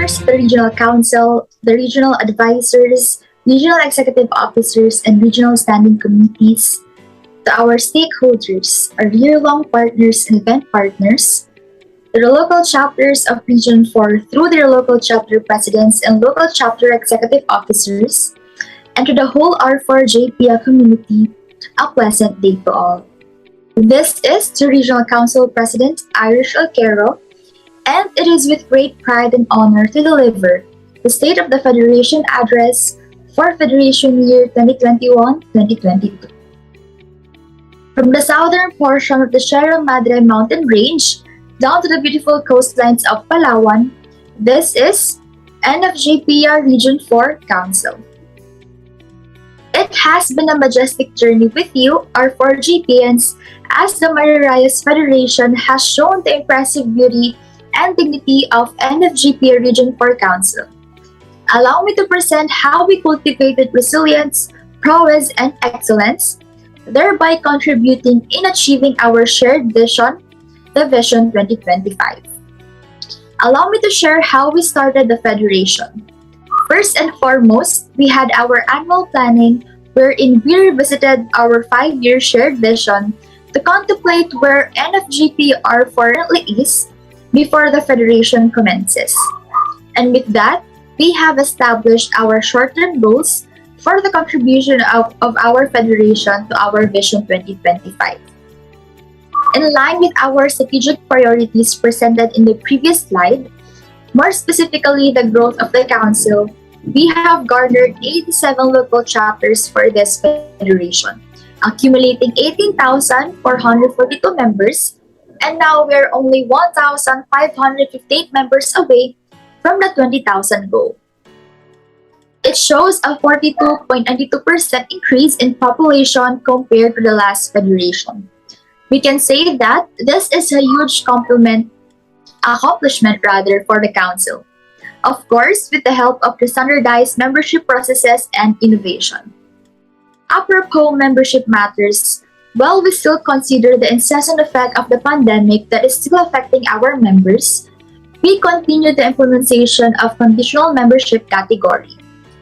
members of the Regional Council, the regional advisors, regional executive officers, and regional standing committees, to our stakeholders, our year-long partners and event partners, to the local chapters of Region 4 through their local chapter presidents and local chapter executive officers, and to the whole R4 JPIA community, a pleasant day to all. This is the Regional Council President 𝗙𝗏𝗄𝗏𝗏, and it is with great pride and honor to deliver the State of the Federation Address for Federation Year 2021-2022. From the southern portion of the Sierra Madre mountain range down to the beautiful coastlines of Palawan, this is NFJPIA Region 4 Council. It has been a majestic journey with you, our 4 JPIAns, as the Marirayas Federation has shown the impressive beauty and dignity of NFJPIA Region 4 Council. Allow me to present how we cultivated resilience, prowess, and excellence, thereby contributing in achieving our shared vision, the Vision 2025. Allow me to share how we started the Federation. First and foremost, we had our annual planning wherein we revisited our 5-year shared vision to contemplate where NFJPIA currently is before the Federation commences. And with that, we have established our short-term goals for the contribution of our Federation to our Vision 2025. In line with our strategic priorities presented in the previous slide, more specifically the growth of the Council, we have garnered 87 local chapters for this Federation, accumulating 18,442 members, and now we're only 1,558 members away from the 20,000 goal. It shows a 42.92% increase in population compared to the last Federation. We can say that this is a huge accomplishment for the Council. Of course, with the help of the standardized membership processes and innovation. Apropos membership matters, while we still consider the incessant effect of the pandemic that is still affecting our members, we continue the implementation of conditional membership category.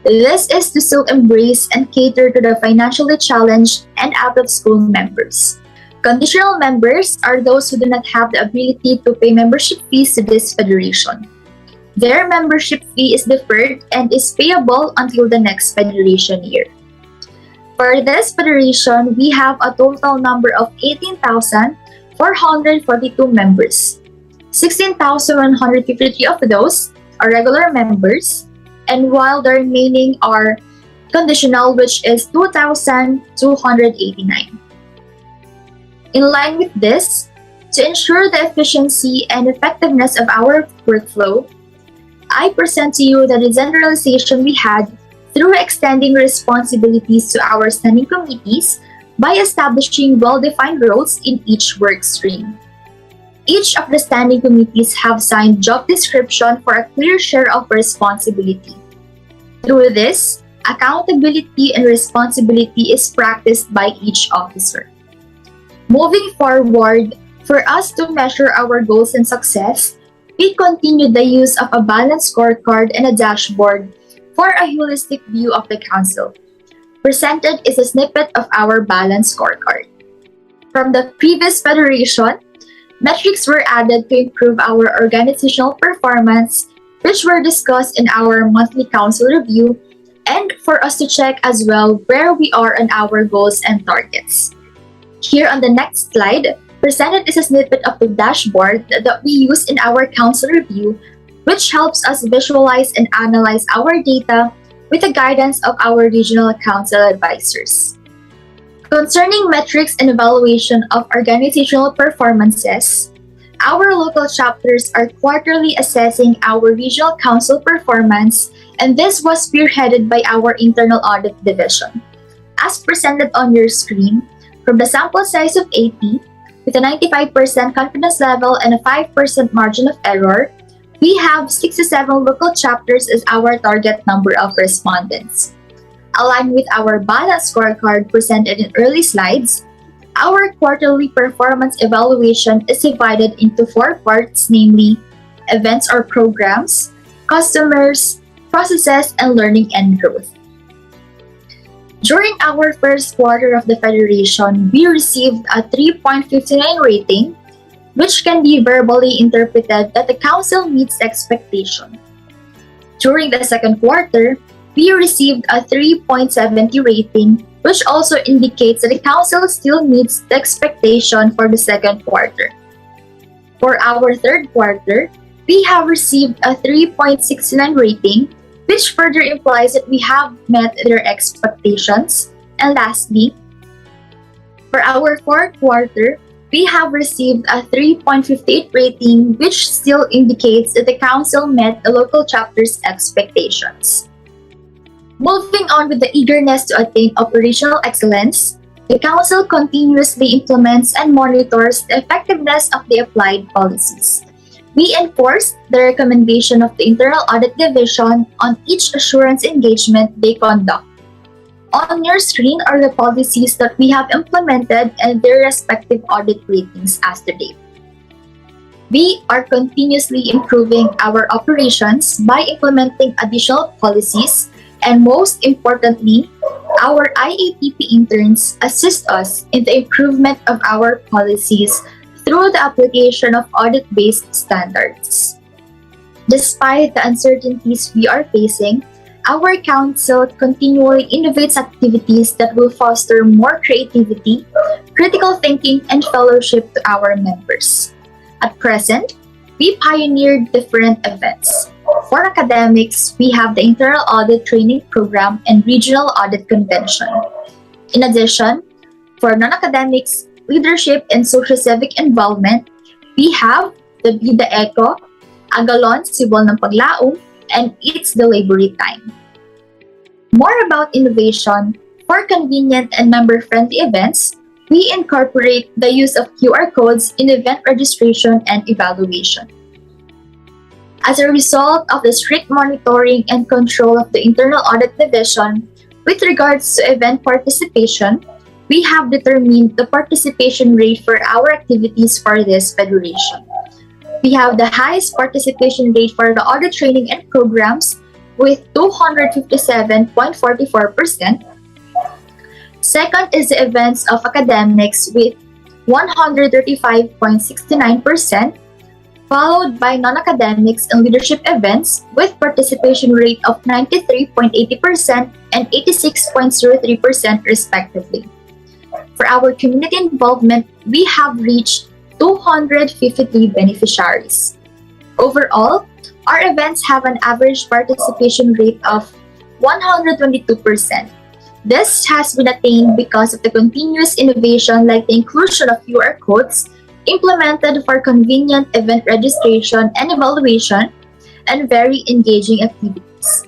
This is to still embrace and cater to the financially challenged and out-of-school members. Conditional members are those who do not have the ability to pay membership fees to this Federation. Their membership fee is deferred and is payable until the next Federation year. For this Federation, we have a total number of 18,442 members. 16,153 of those are regular members, and while the remaining are conditional, which is 2,289. In line with this, to ensure the efficiency and effectiveness of our workflow, I present to you the decentralization we had through extending responsibilities to our standing committees by establishing well-defined roles in each work stream. Each of the standing committees have signed job description for a clear share of responsibility. Through this, accountability and responsibility is practiced by each officer. Moving forward, for us to measure our goals and success, we continue the use of a balanced scorecard and a dashboard for a holistic view of the Council. Presented is a snippet of our balanced scorecard. From the previous Federation, metrics were added to improve our organizational performance, which were discussed in our monthly Council review, and for us to check as well where we are on our goals and targets. Here on the next slide, presented is a snippet of the dashboard that we use in our Council review, which helps us visualize and analyze our data with the guidance of our regional council advisors. Concerning metrics and evaluation of organizational performances, our local chapters are quarterly assessing our regional council performance, and this was spearheaded by our internal audit division. As presented on your screen, from the sample size of 80, with a 95% confidence level and a 5% margin of error, we have 67 local chapters as our target number of respondents. Aligned with our balanced scorecard presented in early slides, our quarterly performance evaluation is divided into 4 parts, namely events or programs, customers, processes, and learning and growth. During our first quarter of the Federation, we received a 3.59 rating, which can be verbally interpreted that the Council meets expectation. During the second quarter, we received a 3.70 rating, which also indicates that the Council still meets the expectation for the second quarter. For our third quarter, we have received a 3.69 rating, which further implies that we have met their expectations. And lastly, for our fourth quarter, we have received a 3.58 rating, which still indicates that the Council met the local chapter's expectations. Moving on with the eagerness to attain operational excellence, the Council continuously implements and monitors the effectiveness of the applied policies. We enforce the recommendation of the Internal Audit Division on each assurance engagement they conduct. On your screen are the policies that we have implemented and their respective audit ratings as to date. We are continuously improving our operations by implementing additional policies, and most importantly, our IAPP interns assist us in the improvement of our policies through the application of audit-based standards. Despite the uncertainties we are facing, our Council continually innovates activities that will foster more creativity, critical thinking, and fellowship to our members. At present, we pioneered different events. For academics, we have the Internal Audit Training Program and Regional Audit Convention. In addition, for non-academics, leadership and social civic involvement, we have the 𝗦𝗁𝗶𝗶𝗶𝗂𝗏𝗏𝗂𝗏, and It's the Library Time. More about innovation, for convenient and member-friendly events, we incorporate the use of QR codes in event registration and evaluation. As a result of the strict monitoring and control of the Internal Audit Division with regards to event participation, we have determined the participation rate for our activities for this Federation. We have the highest participation rate for the audit training and programs with 257.44%. Second is the events of academics with 135.69%, followed by non-academics and leadership events with participation rate of 93.80% and 86.03% respectively. For our community involvement, we have reached 253 beneficiaries. Overall, our events have an average participation rate of 122%. This has been attained because of the continuous innovation like the inclusion of QR codes implemented for convenient event registration and evaluation, and very engaging activities.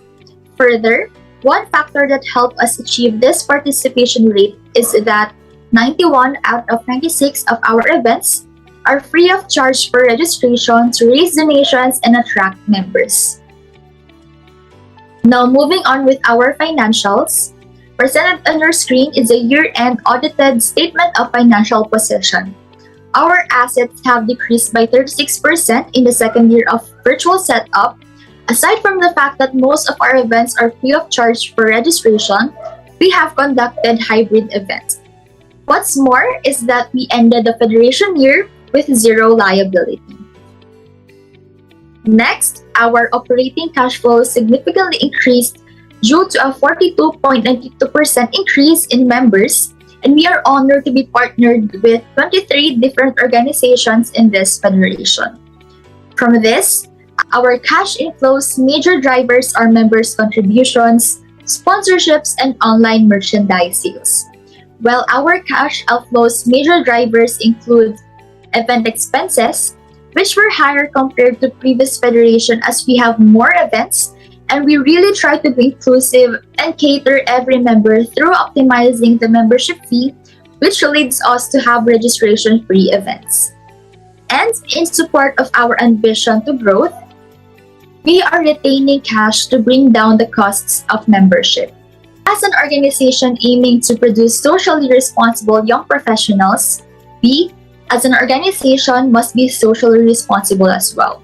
Further, one factor that helped us achieve this participation rate is that 91 out of 96 of our events are free of charge for registration to raise donations and attract members. Now moving on with our financials, presented on your screen is a year-end audited statement of financial position. Our assets have decreased by 36% in the second year of virtual setup. Aside from the fact that most of our events are free of charge for registration, we have conducted hybrid events. What's more is that we ended the Federation year with zero liability. Next, our operating cash flow significantly increased due to a 42.92% increase in members, and we are honored to be partnered with 23 different organizations in this Federation. From this, our cash inflows major drivers are members' contributions, sponsorships, and online merchandise sales. While our cash outflows major drivers include event expenses, which were higher compared to previous Federation as we have more events, and we really try to be inclusive and cater every member through optimizing the membership fee, which leads us to have registration-free events. And in support of our ambition to growth, we are retaining cash to bring down the costs of membership. As an organization aiming to produce socially responsible young professionals, we, as an organization, must be socially responsible as well.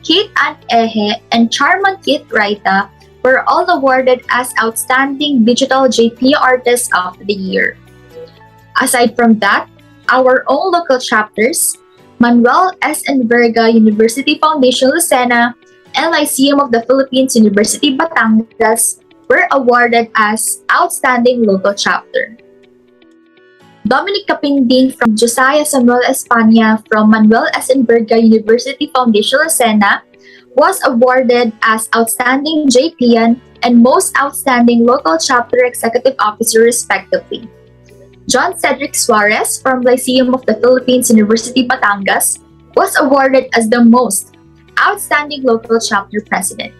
𝗙𝗶𝗴𝗶𝗀 and 𝗙𝗏𝗏𝗃𝗏𝗏 were all awarded as Outstanding Digital JP Artists of the Year. Aside from that, our own local chapters, Manuel S. Enverga University Foundation Lucena and Lyceum of the Philippines University Batangas were awarded as Outstanding Local Chapter. Dominic Capinding from Josiah Samuel Espana from Manuel S. Enverga University Foundation Lucena was awarded as Outstanding JPIan and Most Outstanding Local Chapter Executive Officer respectively. John Cedric Suarez from Lyceum of the Philippines University Batangas was awarded as the Most Outstanding Local Chapter President.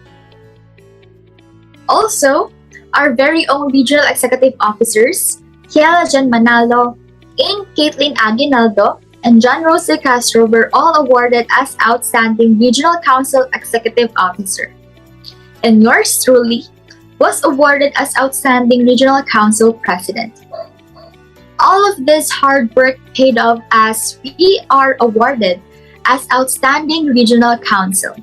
Also, our very own Regional Executive Officers, Kiela Jan Manalo, Ing Caitlin Aguinaldo, and John Rose de Castro were all awarded as Outstanding Regional Council Executive Officer. And yours truly was awarded as Outstanding Regional Council President. All of this hard work paid off as we are awarded as Outstanding Regional Council.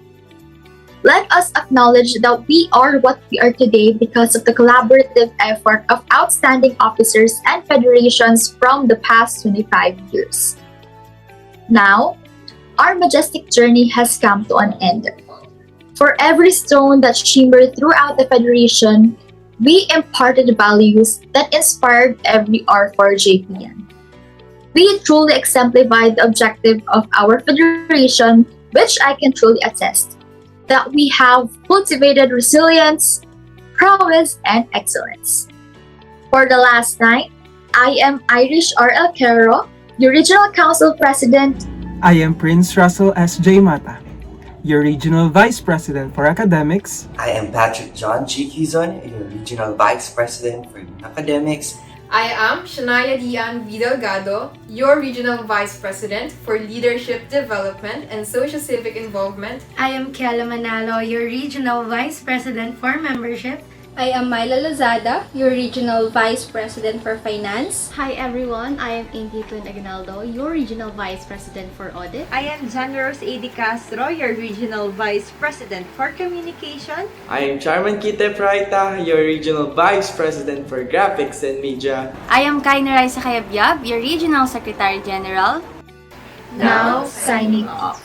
Let us acknowledge that we are what we are today because of the collaborative effort of outstanding officers and federations from the past 25 years. Now, our majestic journey has come to an end. For every stone that shimmered throughout the Federation, we imparted values that inspired every R4 JPian. We truly exemplified the objective of our Federation, which I can truly attest, that we have cultivated resilience, prowess, and excellence. For the last night, I am 𝗙𝗏𝗏𝗃𝗏𝗃𝗏, your Regional Council President. I am Prince Russell S. J. Mata, your Regional Vice President for Academics. I am Patrick John G. Quezon, your Regional Vice President for Academics. I am Shania Dian V. Delgado, your Regional Vice President for Leadership Development and Socio-Civic Involvement. I am Kiela Manalo, your Regional Vice President for Membership. I am Myla Lozada, your Regional Vice President for Finance. Hi everyone, I am Indy Twin Aguinaldo, your Regional Vice President for Audit. I am John Rose A. De Castro, your Regional Vice President for Communication. I am 𝗙𝗏𝗏𝗃𝗏𝗏𝗏, your Regional Vice President for Graphics and Media. I am Marirayas Federation, your Regional Secretary General. Now, signing off.